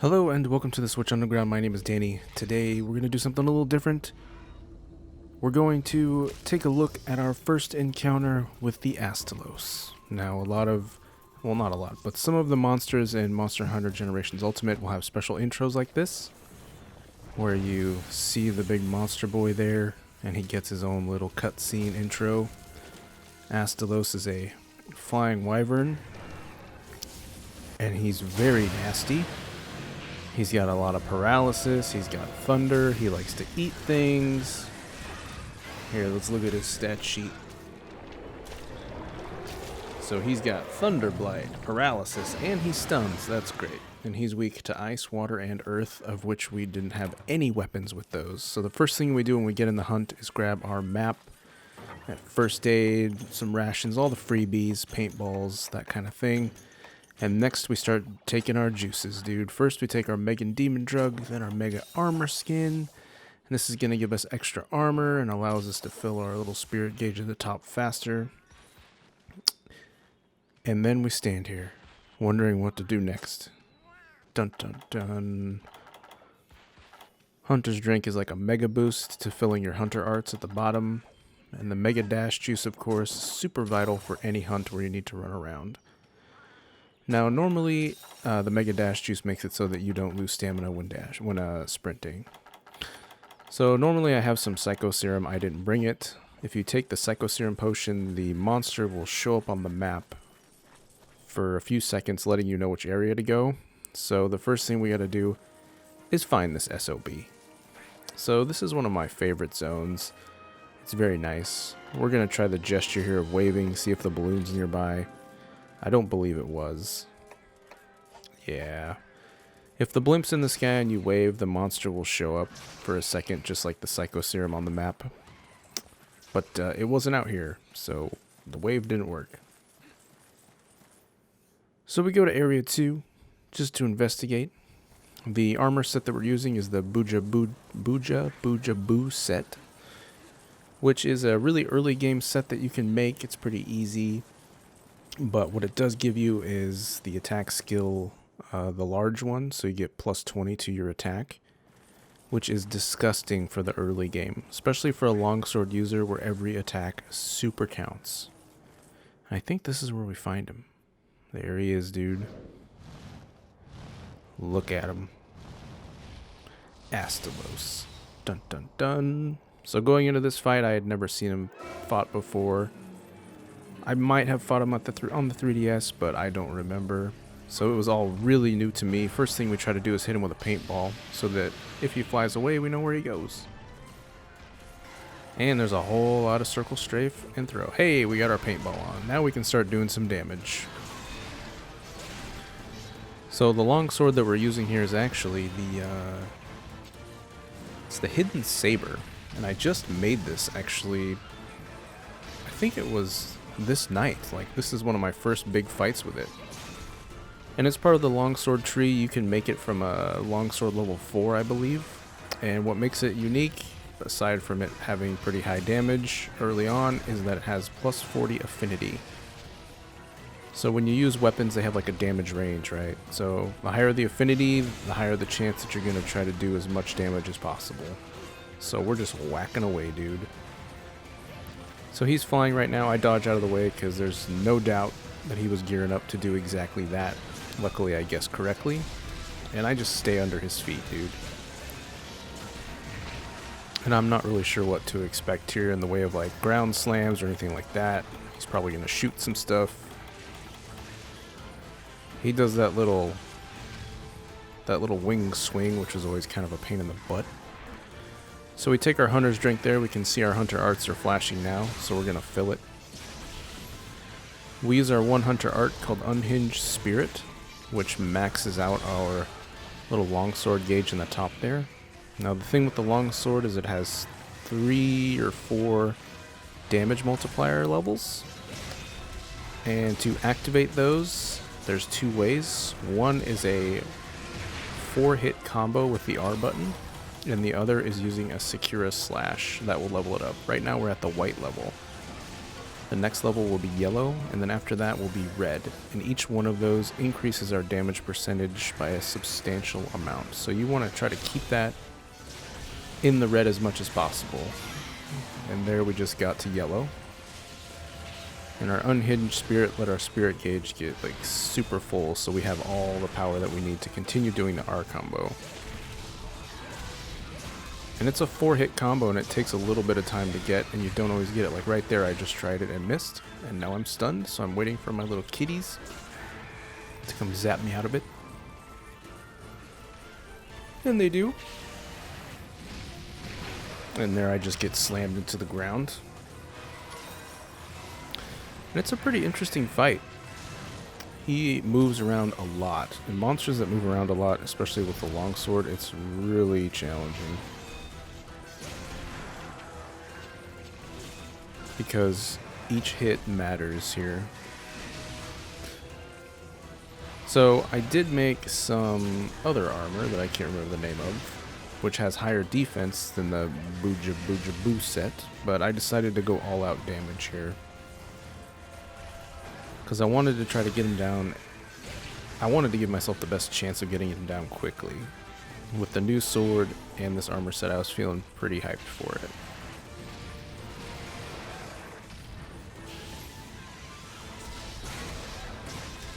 Hello and welcome to the Switch Underground. My name is Danny. Today we're going to do something a little different. We're going to take a look at our first encounter with the Astalos. Now not a lot, but some of the monsters in Monster Hunter Generations Ultimate will have special intros like this, where you see the big monster boy there and he gets his own little cutscene intro. Astalos is a flying wyvern and he's very nasty. He's got a lot of paralysis, he's got thunder, he likes to eat things. Here, let's look at his stat sheet. So he's got thunder blight, paralysis, and he stuns. That's great. And he's weak to ice, water, and earth, of which we didn't have any weapons with those. So the first thing we do when we get in the hunt is grab our map, first aid, some rations, all the freebies, paintballs, that kind of thing. And next we start taking our juices, dude. First we take our Mega Demon Drug, then our Mega Armor Skin. And this is going to give us extra armor and allows us to fill our little spirit gauge at the top faster. And then we stand here, wondering what to do next. Dun dun dun. Hunter's Drink is like a mega boost to filling your Hunter Arts at the bottom. And the Mega Dash Juice, of course, is super vital for any hunt where you need to run around. Now, normally, the Mega Dash Juice makes it so that you don't lose stamina when sprinting. So normally I have some Psycho Serum. I didn't bring it. If you take the Psycho Serum potion, the monster will show up on the map for a few seconds, letting you know which area to go. So the first thing we got to do is find this SOB. So this is one of my favorite zones. It's very nice. We're going to try the gesture here of waving, see if the balloon's nearby. I don't believe it was. Yeah. If the blimp's in the sky and you wave, the monster will show up for a second, just like the Psycho Serum on the map. But it wasn't out here, so the wave didn't work. So we go to Area 2, just to investigate. The armor set that we're using is the Booja Boo set, which is a really early game set that you can make. It's pretty easy. But what it does give you is the attack skill, the large one, so you get plus 20 to your attack, which is disgusting for the early game, especially for a longsword user where every attack super counts. I think this is where we find him. There he is, dude. Look at him. Astalos. Dun dun dun. So going into this fight, I had never seen him fought before. I might have fought him on the 3DS, but I don't remember. So it was all really new to me. First thing we try to do is hit him with a paintball, so that if he flies away, we know where he goes. And there's a whole lot of circle, strafe, and throw. Hey, we got our paintball on. Now we can start doing some damage. So the longsword that we're using here is actually it's the Hidden Saber. And I just made this, actually, I think it was this night. Like, this is one of my first big fights with it. And it's part of the longsword tree. You can make it from a longsword level 4, I believe. And what makes it unique, aside from it having pretty high damage early on, is that it has plus 40 affinity. So when you use weapons, they have like a damage range, right? So the higher the affinity, the higher the chance that you're going to try to do as much damage as possible. So we're just whacking away, dude. So he's flying right now. I dodge out of the way because there's no doubt that he was gearing up to do exactly that. Luckily, I guessed correctly. And I just stay under his feet, dude. And I'm not really sure what to expect here in the way of like ground slams or anything like that. He's probably going to shoot some stuff. He does that little wing swing, which is always kind of a pain in the butt. So we take our Hunter's Drink there. We can see our Hunter Arts are flashing now, so we're going to fill it. We use our one Hunter Art called Unhinged Spirit, which maxes out our little longsword gauge in the top there. Now the thing with the longsword is it has 3 or 4 damage multiplier levels. And to activate those, there's 2 ways. One is a 4-hit combo with the R button. And the other is using a Secura Slash that will level it up. Right now we're at the white level. The next level will be yellow, and then after that will be red. And each one of those increases our damage percentage by a substantial amount. So you want to try to keep that in the red as much as possible. And there we just got to yellow. And our unhinged spirit let our spirit gauge get like super full, so we have all the power that we need to continue doing the R combo. And it's a 4-hit combo, and it takes a little bit of time to get, and you don't always get it. Like right there, I just tried it and missed, and now I'm stunned, so I'm waiting for my little kitties to come zap me out of it. And they do. And there I just get slammed into the ground. And it's a pretty interesting fight. He moves around a lot, and monsters that move around a lot, especially with the longsword, it's really challenging. Because each hit matters here. So I did make some other armor that I can't remember the name of, which has higher defense than the Booja Booja Boo set, but I decided to go all out damage here. Because I wanted to try to get him down. I wanted to give myself the best chance of getting him down quickly. With the new sword and this armor set, I was feeling pretty hyped for it.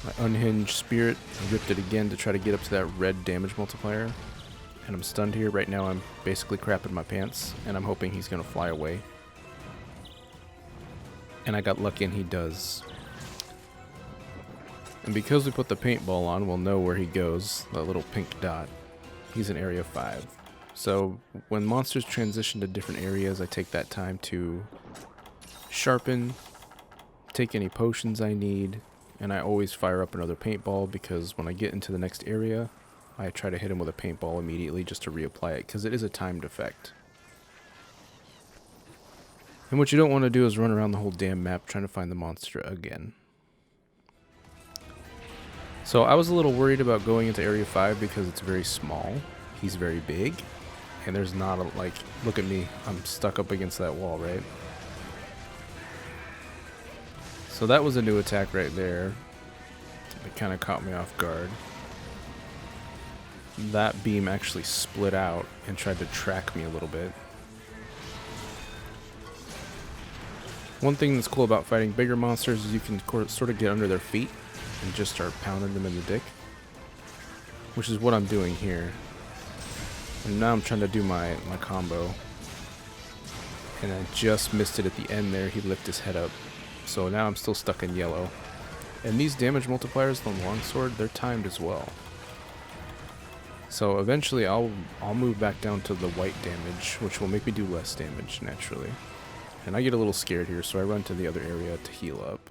My unhinged spirit, I ripped it again to try to get up to that red damage multiplier. And I'm stunned here. Right now I'm basically crapping my pants, and I'm hoping he's going to fly away. And I got lucky, and he does. And because we put the paintball on, we'll know where he goes, that little pink dot. He's in area 5. So when monsters transition to different areas, I take that time to sharpen, take any potions I need, and I always fire up another paintball, because when I get into the next area, I try to hit him with a paintball immediately just to reapply it, because it is a timed effect. And what you don't want to do is run around the whole damn map trying to find the monster again. So I was a little worried about going into Area 5 because it's very small. He's very big. And there's not a, like, look at me. I'm stuck up against that wall, right? So that was a new attack right there. It kind of caught me off guard. That beam actually split out and tried to track me a little bit. One thing that's cool about fighting bigger monsters is you can sort of get under their feet and just start pounding them in the dick. Which is what I'm doing here. And now I'm trying to do my combo. And I just missed it at the end there. He lifted his head up. So now I'm still stuck in yellow. And these damage multipliers on the longsword, they're timed as well. So eventually I'll move back down to the white damage, which will make me do less damage naturally. And I get a little scared here, so I run to the other area to heal up.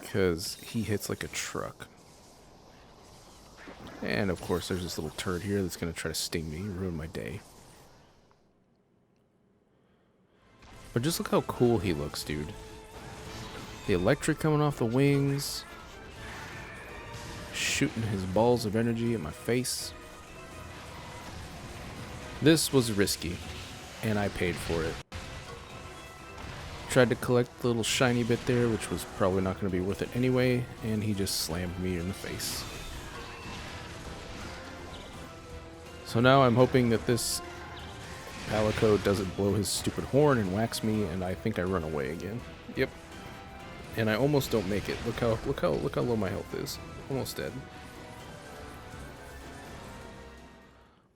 Because he hits like a truck. And of course there's this little turd here that's going to try to sting me and ruin my day. But just look how cool he looks, dude. The electric coming off the wings. Shooting his balls of energy at my face. This was risky, and I paid for it. Tried to collect the little shiny bit there, which was probably not going to be worth it anyway, and he just slammed me in the face. So now I'm hoping that this Palico doesn't blow his stupid horn and whacks me, and I think I run away again. Yep. And I almost don't make it. Look how low my health is. Almost dead.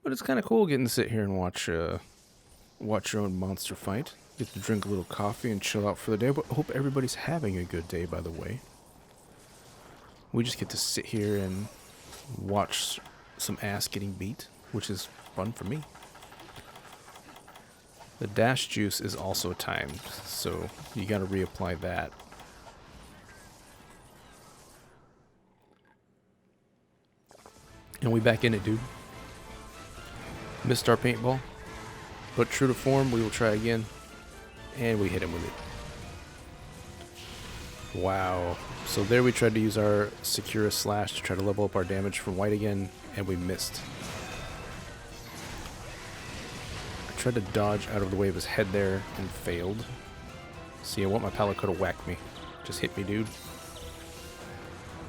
But it's kind of cool getting to sit here and watch your own monster fight. Get to drink a little coffee and chill out for the day. But I hope everybody's having a good day, by the way. We just get to sit here and watch some ass getting beat, which is fun for me. The dash juice is also timed, so you gotta reapply that. And we back in it, dude. Missed our paintball, but true to form, we will try again. And we hit him with it. Wow. So there we tried to use our Secura Slash to try to level up our damage from white again, and we missed. I tried to dodge out of the way of his head there and failed. See, what my pallet could have whacked me. Just hit me, dude.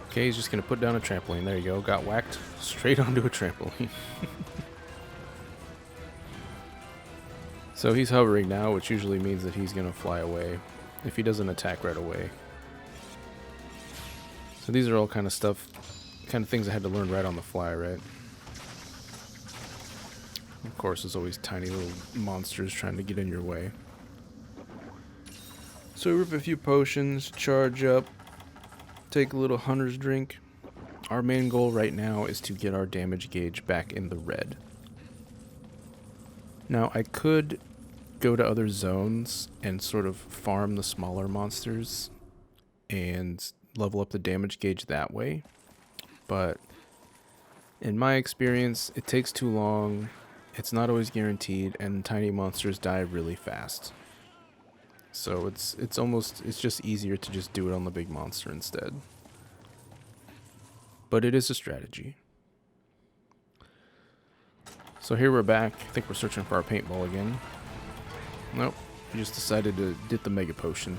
Okay, he's just going to put down a trampoline. There you go. Got whacked straight onto a trampoline. So he's hovering now, which usually means that he's going to fly away if he doesn't attack right away. So these are all kind of things I had to learn right on the fly, right? Of course, there's always tiny little monsters trying to get in your way. So we rip a few potions, charge up, take a little hunter's drink. Our main goal right now is to get our damage gauge back in the red. Now, I could go to other zones and sort of farm the smaller monsters and level up the damage gauge that way, but in my experience, it takes too long, it's not always guaranteed, and tiny monsters die really fast. So it's just easier to just do it on the big monster instead. But it is a strategy. So here we're back. I think we're searching for our paintball again. Nope. We just decided to get the mega potion.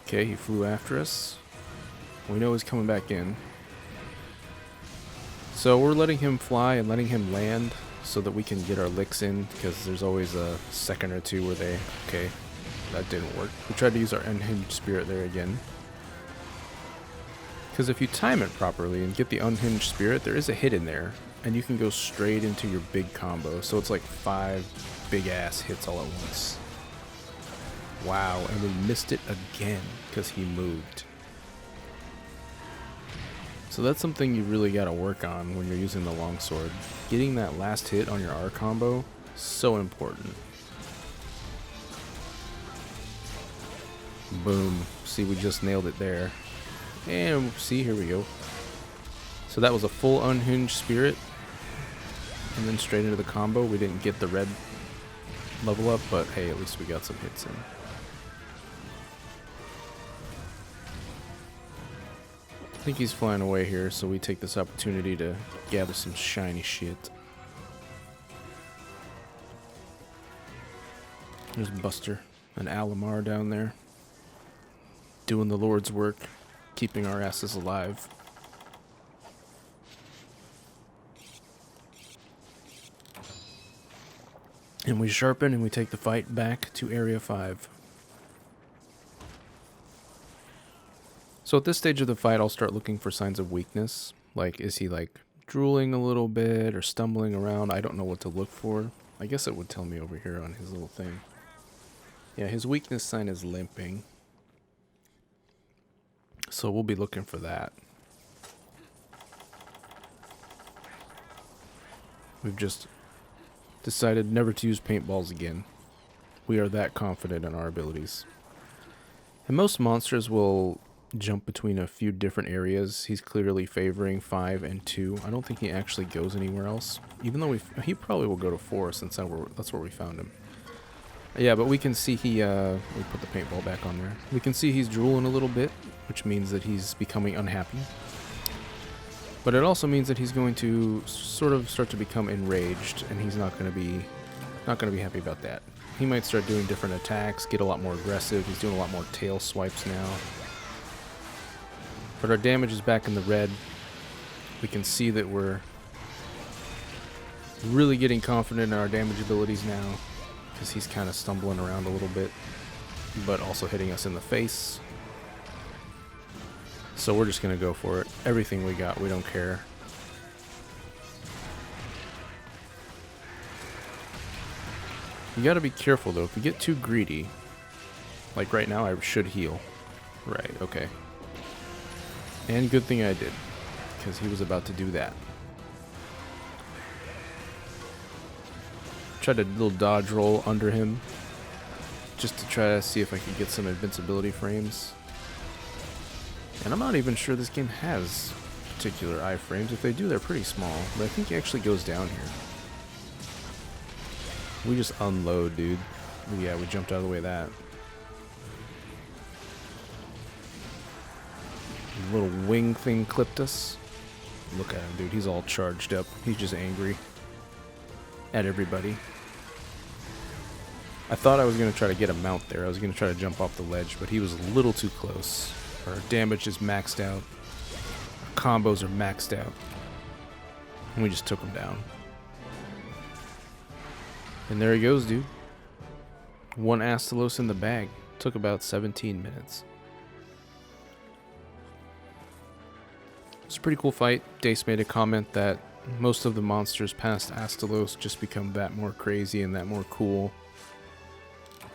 Okay, he flew after us. We know he's coming back in. So we're letting him fly and letting him land so that we can get our licks in, because there's always a second or two where they... Okay, that didn't work. We tried to use our unhinged spirit there again. Because if you time it properly and get the unhinged spirit, there is a hit in there, and you can go straight into your big combo. So it's like 5 big-ass hits all at once. Wow, and we missed it again because he moved. So that's something you really got to work on when you're using the longsword. Getting that last hit on your R combo, so important. Boom. See, we just nailed it there. And see, here we go. So that was a full unhinged spirit. And then straight into the combo. We didn't get the red level up, but hey, at least we got some hits in. I think he's flying away here, so we take this opportunity to gather some shiny shit. There's Buster and Alamar down there, doing the Lord's work, keeping our asses alive. And we sharpen and we take the fight back to Area 5. So at this stage of the fight, I'll start looking for signs of weakness. Like, is he like drooling a little bit or stumbling around? I don't know what to look for. I guess it would tell me over here on his little thing. Yeah, his weakness sign is limping. So we'll be looking for that. We've just decided never to use paintballs again. We are that confident in our abilities. And most monsters will jump between a few different areas. He's clearly favoring 5 and 2. I don't think he actually goes anywhere else. Even though he probably will go to 4 since that's where we found him. Yeah, but we can see we put the paintball back on there. We can see he's drooling a little bit, which means that he's becoming unhappy. But it also means that he's going to sort of start to become enraged, and he's not going to be happy about that. He might start doing different attacks, get a lot more aggressive. He's doing a lot more tail swipes now. But our damage is back in the red. We can see that we're really getting confident in our damage abilities now, because he's kind of stumbling around a little bit, but also hitting us in the face. So we're just going to go for it. Everything we got, we don't care. You got to be careful though. If you get too greedy, like right now, I should heal. Right, okay. And good thing I did, because he was about to do that. Tried a little dodge roll under him, just to try to see if I could get some invincibility frames. And I'm not even sure this game has particular iframes. If they do, they're pretty small. But I think he actually goes down here. We just unload, dude. Yeah, we jumped out of the way of that. Little wing thing clipped us. Look at him, dude. He's all charged up. He's just angry. at everybody. I thought I was going to try to get a mount there. I was going to try to jump off the ledge, but he was a little too close. Our damage is maxed out. Our combos are maxed out. And we just took him down. And there he goes, dude. One Astalos in the bag. Took about 17 minutes. It's a pretty cool fight. Dace made a comment that most of the monsters past Astalos just become that more crazy and that more cool.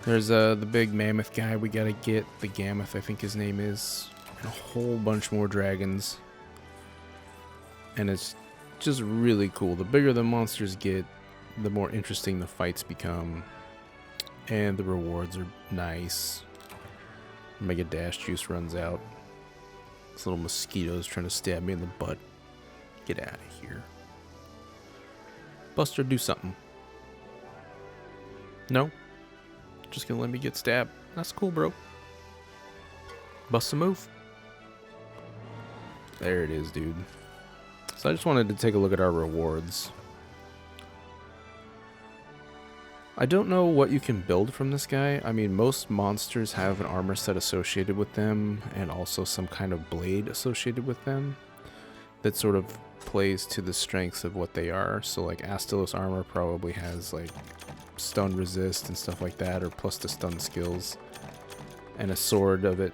There's the big mammoth guy we gotta get, the Gammoth I think his name is, and a whole bunch more dragons. And it's just really cool. The bigger the monsters get, the more interesting the fights become. And the rewards are nice. Mega Dash juice runs out. This little mosquito's trying to stab me in the butt. Get out of here. Buster, do something. No? Just gonna let me get stabbed. That's cool, bro. Bust a move. There it is, dude. So I just wanted to take a look at our rewards. I don't know what you can build from this guy. I mean, most monsters have an armor set associated with them and also some kind of blade associated with them that sort of plays to the strengths of what they are. So like Astalos armor probably has like stun resist and stuff like that, or plus the stun skills. And a sword of it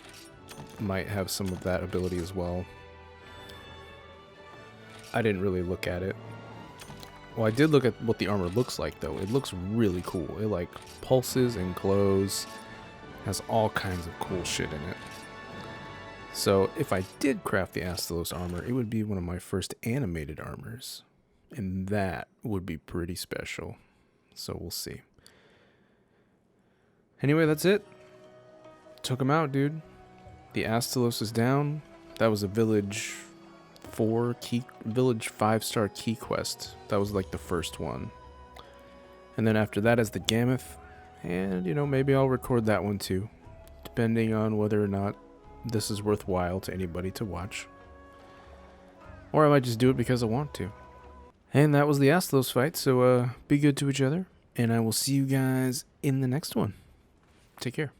might have some of that ability as well. I didn't really look at it. Well, I did look at what the armor looks like, though. It looks really cool. It, like, pulses and glows. Has all kinds of cool shit in it. So, if I did craft the Astalos armor, it would be one of my first animated armors. And that would be pretty special. So, we'll see. Anyway, that's it. Took him out, dude. The Astalos is down. That was a village 5-star key quest. That was like the first one. And then after that is the Gammoth. And, you know, maybe I'll record that one too. Depending on whether or not this is worthwhile to anybody to watch. Or I might just do it because I want to. And that was the Astalos fight. So be good to each other. And I will see you guys in the next one. Take care.